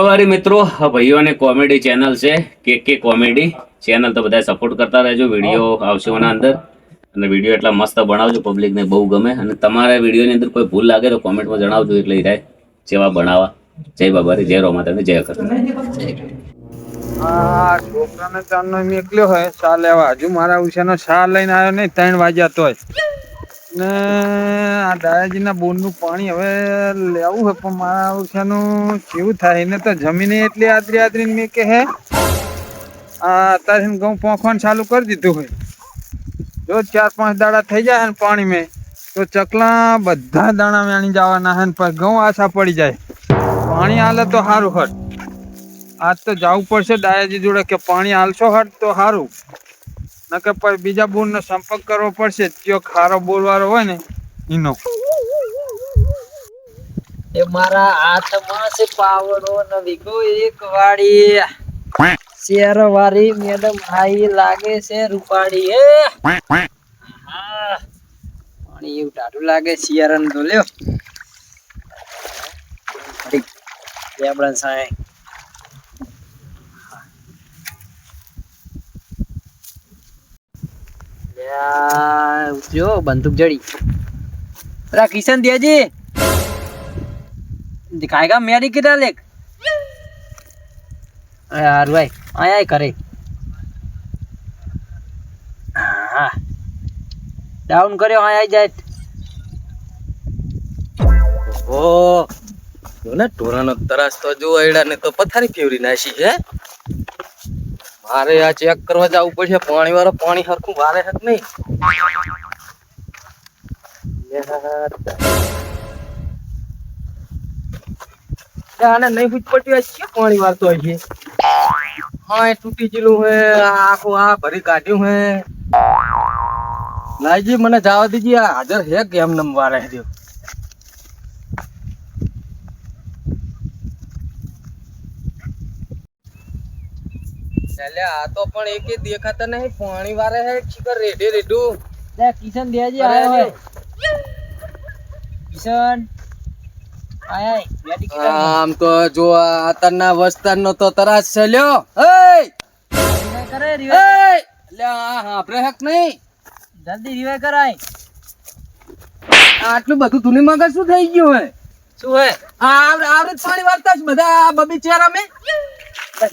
અમારી મિત્રો ભાઈઓ અને કોમેડી ચેનલ છે કે કોમેડી ચેનલ. તો બધા સપોર્ટ કરતા રહેજો. વિડીયો આવશે એના અંદર અને વિડીયો એટલા મસ્ત બનાવજો, પબ્લિકને બહુ ગમે. અને તમારા વિડીયોની અંદર કોઈ ભૂલ લાગે તો કોમેન્ટમાં જણાવજો, એટલે એ જેવા બનાવવા. જય બાબારી, જય રોમા, તમે જય કરતા. હા, છોકરાને ચાંદનો મેકલ્યો હોય ચા લેવા. હજુ મારા ઉછાનો ચા લઈને આવ્યો નહીં, 3 વાગ્યા તોય. ને આ દાદાજીના બોરનું પાણી હવે લેવું હોય, પણ મારા ઉછાનું કેવું થાય એને તો જમીને એટલી આદરીને મેકે હે. અત્યારે ઘઉં પોંખવાનું ચાલુ કરી દીધું હોય. જો 4-5 દાડા થઈ જાય ને પાણી મેં, તો ચકલા બધા દાણા વેણી જવાના હે ને પછી ઘઉં આછા પડી જાય. પાણી હાલે તો સારું હટ. આજ તો જવું પડશે દાયાજી જોડે કે પાણી હાલશો હટ તો સારું, નકર પછી બીજા બોરનો સંપર્ક કરવો પડશે. જો ખારો બોરવાળો હોય ને એનો. એ મારા હાથમાં છે પાવડો નવી કોઈ એક વાળી શેર વાળી મેડમ હાઈ લાગે છે રૂપાળી. એ પાણી એવું ટાઢું લાગે શિયારણ તો લ્યો. લેબડા સાંઈ જો બંદૂક જડી. અરે કિશન દેજી दिखाएगा मेरी किधर लेक. यार भाई आया करे. हाँ डाउन કર્યો આયા જાય. ઓહો જો ને ઢોરાનો તરાસ તો જો આયડા ને તો પથારી ફેવરી નાખી હે. મારે આ ચેક કરવા જવું પડશે. પાણી વાળો પાણી હરખું વારે હક નહીં. આને નહીં પૂછ પડતી હોય કે પાણી વારતો હોય છે. હા એ તૂટી ગયેલું હે, આખું આ ભરી કાઢ્યું હે. લાઈજી મને જવા દીજી. આ હાજર હે કે એમ નમ વારે રહ્યો. આ તો પણ એકે દેખાતા નહીં. પાણી વારે હે શિખર રેડે રેડું. લે કિશન દેજી આયો હે. કિશન આય બેટી કિશન આમ તો જો આતરના વસ્તારનો તો તરાસ છે લ્યો. એ કરે એ રિવાય લે આ હાપરે હક નહીં. જલ્દી રિવાય કરાય. આટલું બધું ધૂની મગજ શું થઈ ગયું હે? શું હે આવડે પાણી વારતા જ બધા બબી ચેરા મે.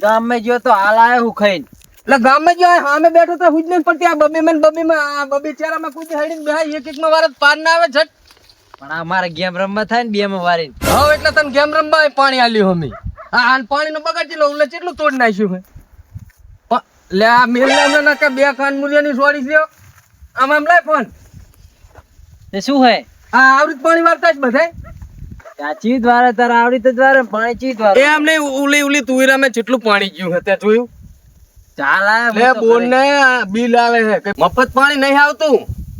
ગામ માં ગયો તો હાલ આયો હું ખાઈને. એટલે ગામમાં જ સામે બેઠો તો હુજ નહીં પડતી. આ બબી ચેરા માં કુદી હડીને બેહાય. એક માં વાર પાર ના આવે ઝટ. પણ આ મારે ગેમ રમવા થાય ને બે માં વારી. હવે એટલે તને ગેમ રમવા પાણી આલ્યું હમી. આ પાણી નો બગાડ ચેલો ઉલે ચેટલું તોડ નાખ્યું હે. લે આ મેલના ના કે બે ખાન મુરિયાની સોરી છે. આમ લાય ફોન. તે શું હે આ આવૃત પાણી વારતા જ બધાય. આ ચીજ વારે તારે આવડી તો દ્વારે પાણી ચીજ વારે એમ નહીં ઉલી તુઈરા માં જેટલું પાણી ગયું હે તે જોયું. ચાલ લે બોલ ને બિલ આવે છે કે મફત પાણી નહીં આવતું.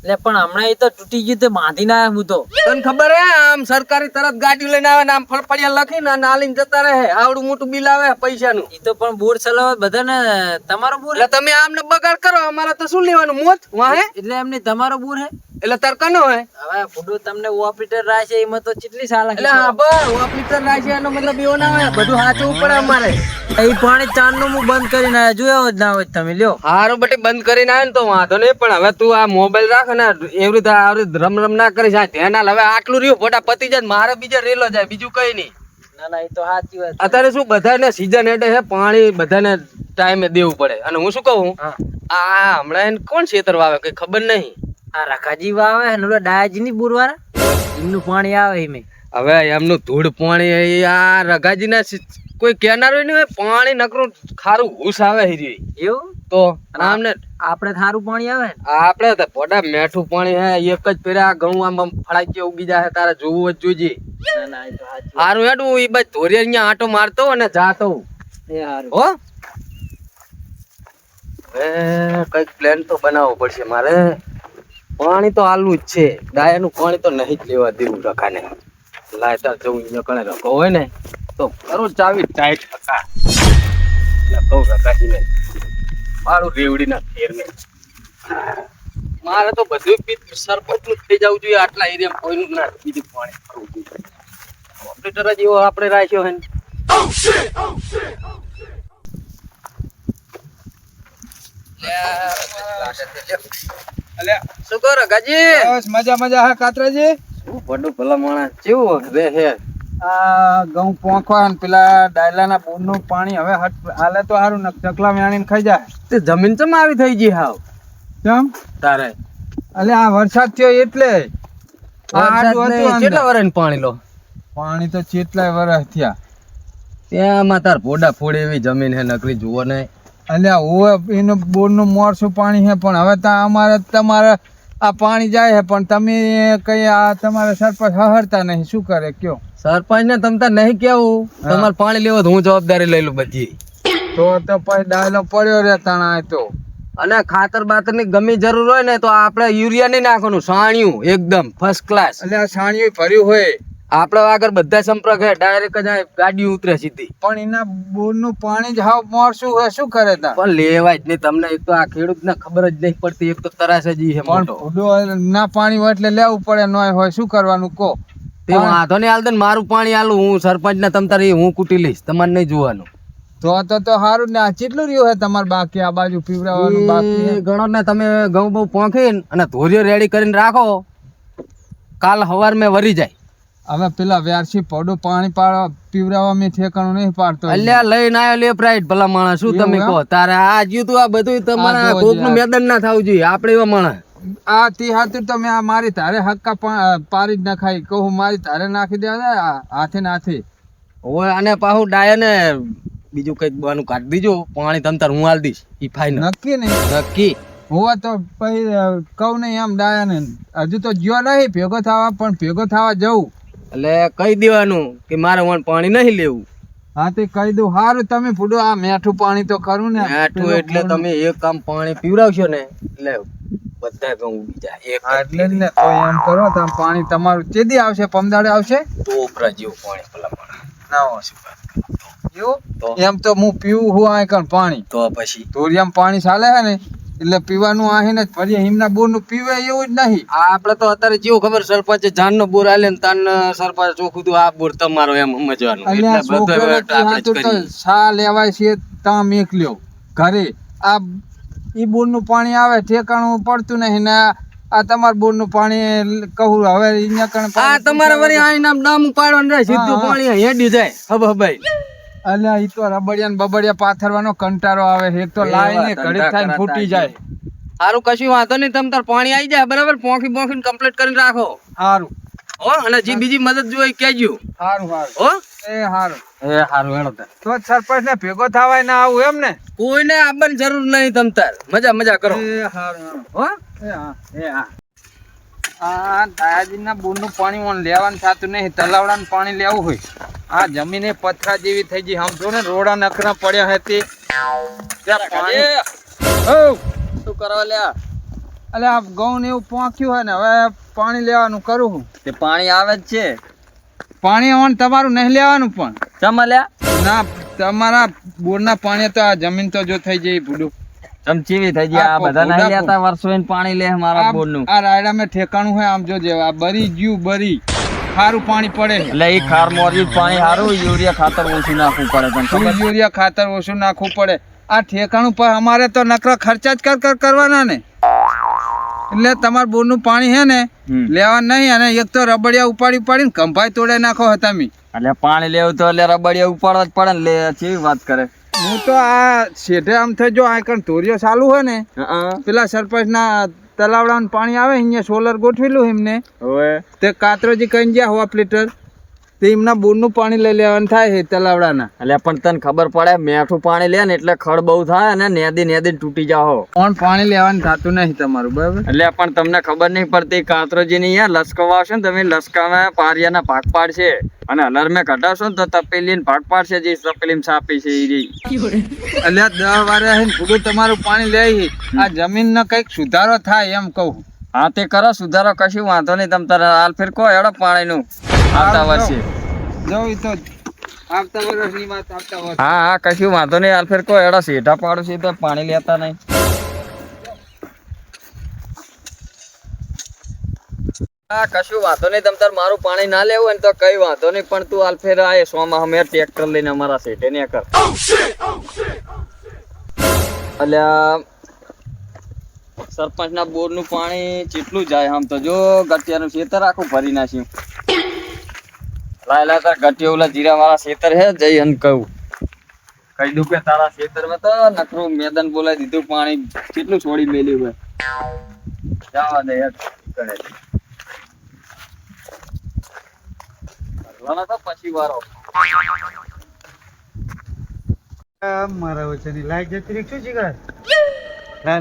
લે પણ હમણાં એ તો તૂટી ગયું તે બાંધી ના હું તો. તને ખબર હે આમ સરકારી તરત ગાડી લઈને આવે ને આમ ફળફળિયા લખીને નાલીને જતા રહે. આવડું મોટું બિલ આવે પૈસાનું. એ તો પણ બોર ચલાવે બધાને તમારો બોર એટલે તમે આમને બગાડ કરો. અમારે તો શું લેવાનું મોત વાહે. એટલે એમને તમારો બોર હે. એટલે તાર કનો હે હવે ફૂડો તમને ઓપરેટર રાખે એમાં તો કેટલી સાલ એટલે હા બસ ઓફિસર રાખે એનો મતલબ એવો ના હોય. બધું સાચવું પડે અમારે. એ પાણી ચાર નું હું બંધ કરીને આવ્યો. જોયો જ ના હોય તમે લ્યો. હારું બટી બંધ કરીને આવે ને તો વાંધો નહીં. પણ હવે તું આ મોબાઈલ રાખ ને એવી રીતે રમ ના કરીશ. આ ધ્યાન હાલ. હવે આટલું રહ્યું ફોટા પતી જાય મારે બીજા રેલો જાય બીજું કઈ નહીં. ના ના એ તો સાચી વાત. અત્યારે શું બધાને સીઝન હેડે હે પાણી બધાને ટાઈમે દેવું પડે. અને હું શું કહું આ હમણાં એને કોણ ખેતર વાવે કઈ ખબર નહીં. આ રકાજી વાવે ને ઓલા ડાયાજી ની બોર વાળા એમનું પાણી આવે એમે. હવે એમનું ધૂળ પાણી આ રગાજી ના કોઈ કેનારો નહીં હોય. પાણી નકરું ખારું ઘૂસ આવે હીરી એવું તો આમને આપડે થારું પાણી આવે ને. આપડે તો પોડા મેઠું પાણી હે. એક જ પેરા ઘઉં આમ ફળાઈ ઉગી જાય. તારે જોવું જ જોઈજે. ના ના એ તો સાચી હારું હેડું એ બાજુ ધોરિયા અહીંયા આંટો મારતો અને જાતો એ હારું. હો. હવે કઈક પ્લાન તો બનાવવો પડશે મારે. પાણી તો આલુ જ છે. ડાયાનું પાણી તો નહીં જ લેવા દેવું રખાને. લાય તાર જવું અહીંયા કણે રખો હોય ને તો કરો ચાવી ટાઈટ રખા. એટલે કહું રખાજીને મારું રેવડીના ફેરને મારે તો બધું સરપંચ નું થઈ જવું જોઈએ. આટલા એરિયા કોઈનું ના બીજું પાણી કરવું જોઈએ. ઓપરેટર જ એવો આપણે રાખ્યો હે. અલ્યા શું કરો ગાજી? બસ મજા મજા હે કાતરાજી. શું પડું ભલા માણસ કેવું રે હે? આ ઘઉં પોંખવા ને પેલા ડાયલાના બોરનું પાણી હવે હાલે તો સારું ને ચકલા વેણીને ખાઈ જાય. તે જમીન ચમ આવી થઈ ગઈ હાવ કેમ? તારે અલ્યા આ વરસાદ થયો એટલે આ આડું હતું અંદર. કેટલા વરસ પાણી લો? પાણી તો ચેટલાય વરસ થયા. ત્યાંમાં તાર ફોડા ફોડી એવી જમીન હે નકરી જુઓ ને. અલ્યા ઓવે એનું બોરનું મોરસું પાણી છે પણ હવે ત્યાં અમારે તમારે આ પાણી જાય છે પણ તમે કઈ આ તમારે સરપંચ હહરતા નહીં, શું કરે કયો? સરપંચ ને તમ તાર નહીં કેવું તમારે પાણી લેવો તો હું જવાબદારી લઈ લઉં બધી. તો પછી ડાયલો પડ્યો રે તાણા તો. અને ખાતર બાતર ની ગમે જરૂર હોય ને તો આપણે યુરિયા નહીં નાખવાનું, સાણિયું એકદમ ફર્સ્ટ ક્લાસ. એટલે આ સાણિયું ભર્યું હોય આપડે આગળ બધા સંપર્ક હે, ડાયરેક્ટ જ ગાડી ઉતરે સીધી. પણ એના બોરનું પાણી જ હાવ મોરસું હોય, શું કરે તા? પણ લેવાય જ નહીં. તમને એક તો આ ખેડૂત ને ખબર જ નહીં પડતી, એક તો તરાસ જ ઈ હે પણ મોટો. ફૂડો ના પાણી હોય એટલે લેવું પડે, નોય હોય શું કરવાનું કો? તે વાંધો નહીં હાલ દે ને, મારું પાણી હાલું હું સરપંચ ને તમ તારે હું કૂટી લઈશ, તમારે નહીં જોવાનું. તો સારું ને. આ કેટલું રહ્યું હે તમારે બાકી આ બાજુ પીવડાવવાનું બાકી હે? ગણો ને તમે ઘઉં બહુ પોંખીને અને ધોરીઓ રેડી કરીને રાખો, કાલ સવાર મેં વરી જાય. હવે પેલા વ્યારસી પડું પાણી પીવડાવવા મેં ઠેકાણું નહીં પાડતો. અલ્યા લઈને આવ્યો લેફ્ટ રાઈટ ભલા માણસ, શું તમે કહો? તારે આ જ્યું તું આ બધું તમારા કોકનું મેદાન ના થવું જોઈએ, આપણે એવા માણસ. આ તી હાથું તમે આ મારી તારે હક્કા પારી જ નખાય કહું, મારી તારે નાખી દેવા હાથે ને હાથે. ઓય અને પાછું ડાય ને બીજું કઈક બાનું કાઢી દીજો, પાણી તમ તાર હું હાલ દઈશ ઈ ફાઈનલ. નક્કી નહીં? નક્કી હોવા તો પછી કહું નહીં એમ ડાયા ને. હજુ તો જ્યો નહીં ભેગો થવા, પણ ભેગો થવા જવું એટલે કહી દેવાનું કે મારે વણ પાણી નહીં લેવું. હા તે કહી દઉં. સારું તમે ફૂડો આ મેઠું પાણી તો ખરું ને? આટલું એટલે તમે એક કામ પાણી પીવડાવશો ને એટલે બધા ઘઉં ઉડી જાય. એક હા એટલે જ ને. તો એમ કરો તમે પાણી તમારું ચેદી આવશે? પમદાડે આવશે? ટોપરા જેવું પાણી ભલા માણસ ના આવશે એવું? એમ તો હું પીવું હું આ કણ પાણી તો પછી ધોરિયામાં પાણી ચાલે છે ને એટલે પીવાનું આહીને જ ફરી હિમના બોરનું પીવે એવું જ નહીં. આ આપડે તો અત્યારે જેવું ખબર સરપંચ જાન નો બોર આલે ને તાન સરપંચ ચોખ્ખું તું આ બોર તમારો એમ સમજવાનું. અલ્યા એટલે બધું છોકરો આપણે જ તો કરીએ. સા લેવાય છે તા મેકલ્યો ઘરે. આ ઈ બોરનું પાણી આવે ઠેકાણું પડતું નહીં ને આ તમાર બોરનું પાણી કહું હવે અહીંયા કણ આ તમારે વળી આઈ નામ નામ પાડવાનું રહે, સીધું પાણી હેડી જાય. હબ હબાઈ અલ્યા ઈ તો રબડિયા ને બબડિયા પાથરવાનો કંટાળો આવે છે. એક તો લાઈને ઘડી થાય ફૂટી જાય. સારું કશું વાંધો નહીં, તમ તાર પાણી આવી જાય બરાબર, પોંખી પોંખી કમ્પ્લીટ કરીને રાખો સારું હો. અને જે બીજી મદદ જોઈએ કહેજો સારું સારું હો. એ સારું. એ સારું હેડો તાર. તો સરપંચ ને ભેગો થવાય ના આવું એમ ને? કોઈને આવવાની જરૂર નહીં, તમ તાર મજા મજા કરો એ સારું હો. એ હા એ હા. આ દાયાજીના બોરનું પાણી ઓન લેવાનું થતું નહીં, તલાવડાનું પાણી લેવું હોય. આ જમીને પથરા જેવી થઈ ગઈ, સમજો ને રોડા નખરા પડ્યા હતી ત્યાં પાણી. ઓ શું કરવા લ્યા? અલે આ ઘઉં ને એવું પોંખ્યું હોય ને હવે પાણી લેવાનું કરું હું. તે પાણી આવે જ છે. પાણી ઓન તમારું નહીં લેવાનું પણ ચમ લ્યા? ના તમારા બોરના પાણી તો આ જમીન તો જો થઈ જાય ભૂડું. ચમચીવી થઈ ગયા. આ બધા નહીં લેતા, વર્ષો પાણી લે મારા બોરનું. આ રાયડા મેં ઠેકાણું હોય આમ જોજે. આ બરી ગયું બરી સારું પાણી પડે. એટલે એ ખાર મોરી પાણી સારું, યુરિયા ખાતર ઓછું નાખવું પડે તને ખબર? યુરિયા ખાતર ઓછું નાખવું પડે. આ ઠેકાણું પર અમારે તો નકરા ખર્ચા જ કર કરવાના ને. એટલે તમારા બોરનું પાણી હે ને લેવા નહીં. અને એક તો રબડિયા ઉપાડી ઉપાડીને કંભાઈ તોડે નાખો હતા મી. એટલે પાણી લેવું તો એટલે રબડિયા ઉપાડવા જ પડે ને. લે કેવી વાત કરે. હું તો આ શેઠે આમ થઈ જો આ કણ ધોરિયો ચાલુ હોય ને પેલા સરપંચ ના તલાવડાનું પાણી આવે અહીંયા સોલર ગોઠવેલું એમને તે કાતરોજી કઈ ગયા હોવા પ્લેટર તે એમના બોરનું પાણી લઈ લેવાનું થાય છે તલાવડાના. એટલે પણ તને ખબર પડે મેઠું પાણી લે ને એટલે ખડ બહુ થાય અને નેદી નેદી તૂટી જાઓ. પણ પાણી લેવાનું થતું નહીં તમારું બરાબર. એટલે પણ તમને ખબર નહીં પડતી, કાતરોજી ની લસકાવા આવશે ને તમે લસકામાં પારિયાના ભાગ પાડશે અને હલર મેં કઢાવશો ને તો તપેલી ભાગ પાડશે, જે તપેલી સાપી છે એ. એટલે 10 વારે પૂરું તમારું પાણી લે. આ જમીન ને કઈક સુધારો થાય એમ કહું. હા તે કરો સુધારો, કશું વાંધો નહીં. તમ તારે હાલ ફેર કહો હેડો પાણી નું આવતા વર્ષે. જવું તો આવતા વર્ષની વાત આવતા વર્ષ. હા હા કશું વાંધો નહીં, હાલ ફેર કહો હેડો સીધા પાડો છે તો પાણી લેતા નહીં. હા કશું વાંધો નહીં, તમ તાર મારું પાણી ના લેવું હોય ને તો કઈ વાંધો નહીં, પણ તું આલફેરા એ સોમાં અમે ટ્રેક્ટર લઈને અમારા સેટે ને કર. અલ્યા સરપંચ ના બોર નું પાણી કેટલું જાય, આમ તો જો ગટિયાનું ખેતર આખું ભરી નાખ્યું. લાય તાર ગટિયા ઓલા જીરા વાળા ખેતર હે, જઈ અને કહું કઈ દઉં કે તારા ખેતર માં તો નકરું મેદાન બોલાવી દીધું, પાણી કેટલું છોડી મેલ્યું હોય. જવા દે યાર, કરે તો પછી વારો. મારા વચ્ચેની લાઈટ જતી રહી શું શીખર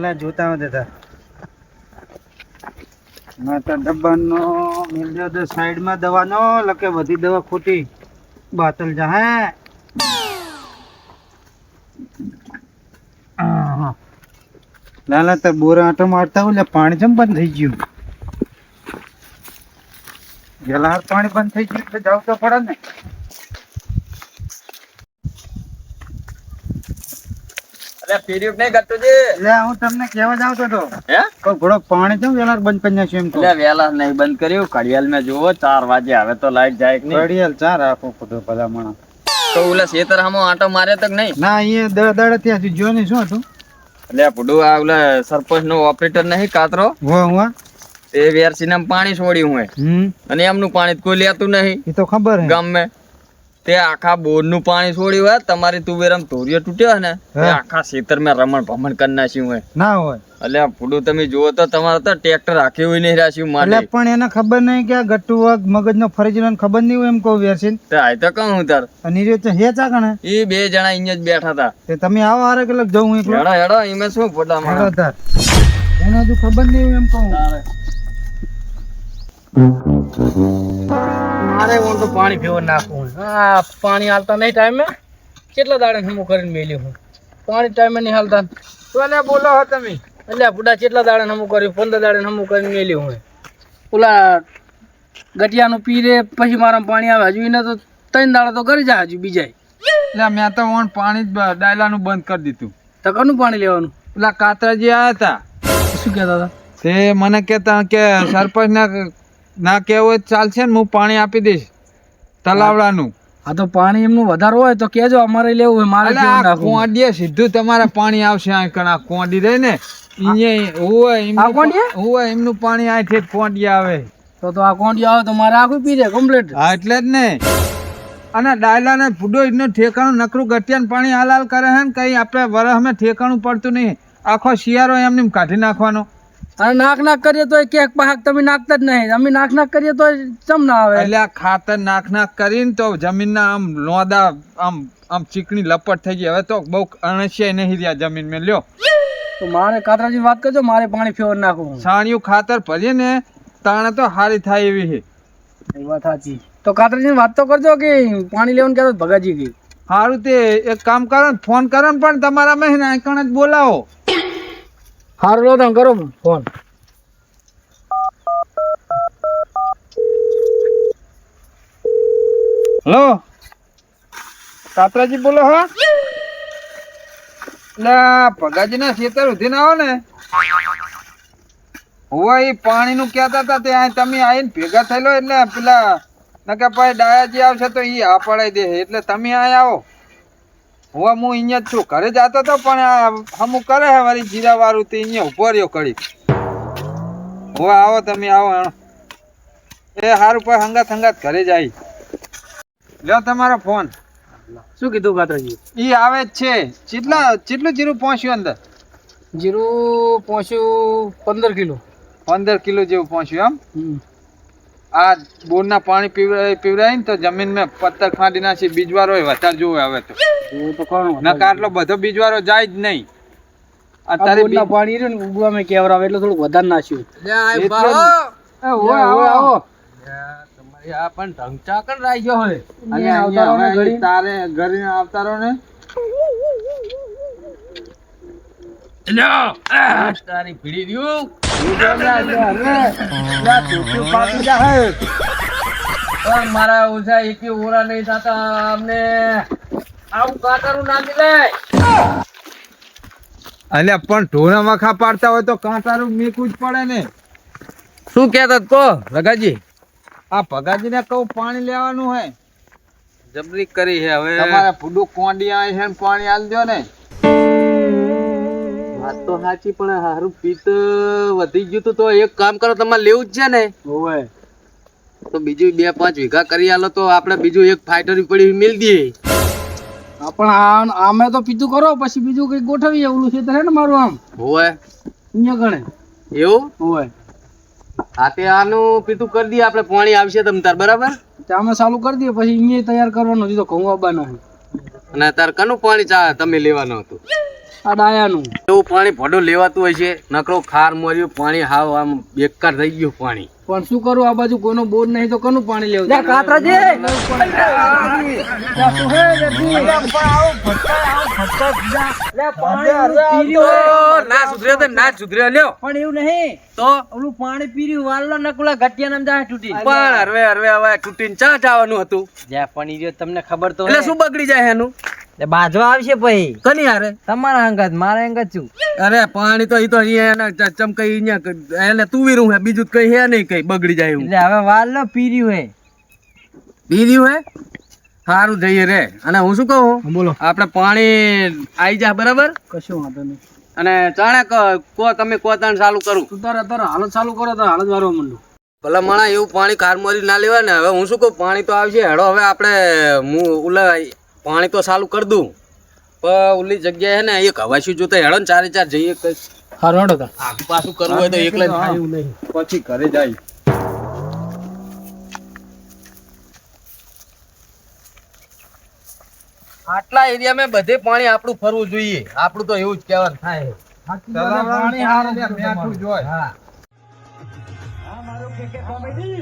લા જોતા હતા ના તો ડબ્બાનો મિલ દે સાઈડમાં દવાનો લકે બધી દવા ખોટી બાતલ જા હે લાલા તો બોરા આટો મારતા હોય એટલે પાણી જેમ બંધ થઈ ગયું. ગેલા પાણી બંધ થઈ ગયું એટલે જાવ તો પડે ને. અરે પીર્યું નહીં ગટુજી, એટલે હું તમને કહેવા જાવ તો હે કોઈ ઘોડો પાણી કેમ વેલા બંધ કરી નાખ્યું એમ તો. એટલે વેલા નહીં બંધ કર્યું, ઘડિયાળ માં જોવો 4 વાગે હવે તો લાઈટ જાય કે નહીં. ઘડિયાળ ચાર રાખો ખોટો ભલા માણસ. તો ઓલા ખેતર હામો આંટો માર્યો તો કે નહીં? ના અહીંયા દાડા ત્યાં સુધી જો ને શું હતું. એટલે પુડું આ ઓલા સરપંચ નો ઓપરેટર નહીં કાતરો, વાહ એ વેરસીનામ પાણી છોડ્યું હોય અને એમનું પાણી તો કોઈ લેતું નહીં એ તો ખબર હે. ગામમાં તે આખા બોર નું પાણી છોડ્યું હોય. તમારી તુવેરમ ધોરિયો તૂટ્યો હોય ને તે આખા ખેતરમાં રમણ ભમણ કરી નાખ્યું હોય. ના હોય એટલે પુડું તમે જુઓ તો તમારે તો ટ્રેક્ટર રાખ્યું હોય નહીં રાખ્યું એટલે માટે. પણ એને ખબર નહીં કે આ ગટ્ટુ વાગ મગજનો ફરજીનો ખબર નહીં હોય એમ કહું વેરસીન. તો આ તો કહું હું તાર અને ઈ તો હે ચાકણે એ 2 જણા અહીંયા જ બેઠા હતા. તે તમે આવો હારે કે લગ જવું એકલો. હેડો હેડો એમાં શું ફોટા હેડો મારો. તાર એને હજુ ખબર નહીં હોય એમ કહું. મારે હું તો પાણી પીવા નાખું. હા પાણી હાલતા નહીં ટાઈમે, કેટલા દાડે હમું કરીને મેલ્યું હું પાણી ટાઈમે નહીં હાલતા. તો ને બોલો હો તમે એટલે બુડા કેટલા દાડે હમું કર્યું, 15 દાડે હમું કરીને મેલ્યું હું. ઓલા ગટિયાનું પી રે પછી મારા પાણી આવે, હજુ એને તો 3 દાડા તો કરી જાય હજુ બીજાય. એટલે મેં તો ઓન પાણી ડાયલાનું બંધ કરી દીધું. તો કનું પાણી લેવાનું? પેલા કાતરાજી આયા હતા શું કહેતા હતા? તે મને કહેતા કે સરપંચ ના કેવું હોય તો ચાલશે ને, હું પાણી આપી દઈશ તલાવડાનું. હા તો પાણી એમનું વધારે હોય તો કેજો, અમારે લેવું હોય. મારે એટલે કેવું આ નાખવું? કોંડીએ સીધું તમારે પાણી આવશે. આ કણ કોંડી રહી ને આ કોંડીએ? એમનું પાણી આ ઠેઠ કોંડી આવે. તો આ કોંડી આવે તો મારે આખું પી જાય કમ્પ્લીટ. હા એટલે જ ને. અને ડાયલા ને ફૂડો એનું ઠેકાણું નકરું ગટિયાનું પાણી હાલ હાલ કરે છે ને કઈ આપણે વરસમાં ઠેકાણું પડતું નહીં. આખો શિયાળો એમને એમ કાઢી નાખવાનો. અને નાક કરીએ તો કેક પાક તમે નાખતા જ નહીં. અમે નાક કરીએ તો ચમ ના આવે. એટલે આ ખાતર નાખ કરીને તો જમીનના આમ લોદા આમ ચીકણી લપટ થઈ ગઈ. હવે તો બહુ અણસ્યાય નહીં રહ્યા જમીન મેં લ્યો. તો મારે કાતરાજી વાત કરજો, મારે પાણી ફેવર નાખવું. સાણિયું ખાતર ભરીએ ને તાણે તો હારી થાય એવી છે. એ વાત સાચી. તો કાતરાજી વાત તો કરજો કે પાણી લેવાનું કહેતો ભગાજી ગઈ. સારું તે એક કામ કરો ને ફોન કરો ને પણ તમારા મેં આઈકણ જ બોલાવો. સારું લો તમે કરો ફોન. હલો કાતરાજી બોલો. હા એટલે ભગાજી ના ખેતર ઉધી ના આવો ને હોય એ પાણી નું કેતા હતા તે તમે આવીને ભેગા થયેલો એટલે પેલા નકે ભાઈ ડાયાજી આવશે તો ઈ આ પડાઈ દે એટલે તમે અહીંયા આવો. હું અહીંયા જ છું, ઘરે જતો હતો પણ અમુક કરે હે મારી જીરા વાળું તે અહીંયા ઉભો રહ્યો કડી. હવે આવો તમે આવો. એ સારું ભાઈ હંગાત હંગાત ઘરે જાય. લ્યો તમારો ફોન. શું કીધું કાતરાજી? ઈ આવે જ છે. કેટલું જીરું પહોંચ્યું અંદર? જીરું પહોંચ્યું 15 કિલો. 15 કિલો જેવું પહોંચ્યું એમ. આ બોરના પાણી પીવડાય ને તો જમીનમાં પથ્થર ખાંડી નાખી બીજવારો વધારે જોવે હવે તો. નકા આટલો બધો બીજવારો જાય જ નહીં. અત્યારે પાણી રહ્યું ને ઉગવામાં કેવરાવે એટલે થોડું વધારે નાખ્યું. આ પણ ઢંગચા કર રાખ્યો હોય. તારે ઘરે આવતારો ને તારી ભીડી રહ્યું મારા ઓછા એકી ઓરા નહીં થતા. અમને આવું કાતરું નાખી લે. અલ્યા પણ ઢોરા મખા પાડતા હોય તો કાંટારું મેકવું જ પડે ને. શું કહેતા કો રગાજી? આ ભગાજીને કહું પાણી લેવાનું હે. જબરી કરી છે હવે. તમારે ફૂડું કોંડી આવે છે ને પાણી આલ દો ને. વાત તો સાચી પણ હારું પીત વધી ગયું તું તો એક કામ કરો, તમારે લેવું જ છે ને ઓવે. તો બીજું 2-5 વીઘા કરી આલો તો આપણે બીજું એક ફાઈટર પડી મિલ દઈએ. પણ આમે તો પીતું કરો પછી બીજું કઈ ગોઠવી એવું છે ને મારું આમ હોવે અહીંયા ગણે એવું હોય હા તે આનું પીતું કરી દઈએ આપણે. પાણી આવશે તમ તાર બરાબર. અમે ચાલુ કરી દઈએ પછી અહીંયા તૈયાર કરવાનું તો ઘઉં આવવાના અને તાર કનું પાણી તમે લેવાનું હતું? આ ડાયાનું એવું પાણી ભડું લેવાતું હોય છે. નકરો ખાર મોર્યું પાણી હાવ આમ બેકાર થઈ ગયું પાણી. પણ શું કરું આ બાજુ કોઈનો બોર નહીં તો કનું પાણી લેવું? ના સુધર્યો તો ના સુધર્યો લ્યો. પણ એવું નહીં તો ઓલું પાણી પીર્યું વાલો નકુલા ઘટિયા નામ જાય તૂટી પણ હવે તૂટીને ચા જવાનું હતું. જ્યાં પણ ઈ તમને ખબર તો એટલે શું બગડી જાય એનું? બાજવા આવશે પછી કની હારે? તમારા અંગત મારા અંગત છું. અરે પાણી તો ઈ તો અહીંયા ચમકાઈ અહીંયા એને તુવીરું હે, બીજું કઈ હે નહીં કઈ બગડી જાય એવું. એટલે હવે વાલો પીર્યું હે બીજું હે સારું જઈએ રે. અને હું શું કહું, બોલો આપણે પાણી આવી જા બરાબર. કશું વાંધો નહીં. અને ચાણે કો તમે કો તાણ ચાલુ કરું. તું તારે હાલત ચાલુ કરો તો હાલત વારવા માંડો. ભલા માણા એવું પાણી કારમોરી ના લેવાય ને. હવે હું શું કહું, પાણી તો આવશે હેડો. હવે આપણે ઓલા પાણી તો ચાલુ કરી દઉં પણ ઓલી જગ્યાએ હે ને એક હવાસી જોતા હેડો ને 4-4 જઈએ. કઈ હારું હેડો તા. આગુ પાછું કરવું હોય તો એકલા જ થાય. એવું નહીં. પછી ઘરે જાય. આટલા એરિયામાં બધે પાણી આપણું ફરવું જોઈએ. આપણું તો એવું જ કહેવાનું થાય. પાણી હારું લે, મેઠું જોય. હા આ મારું KK કોમેડી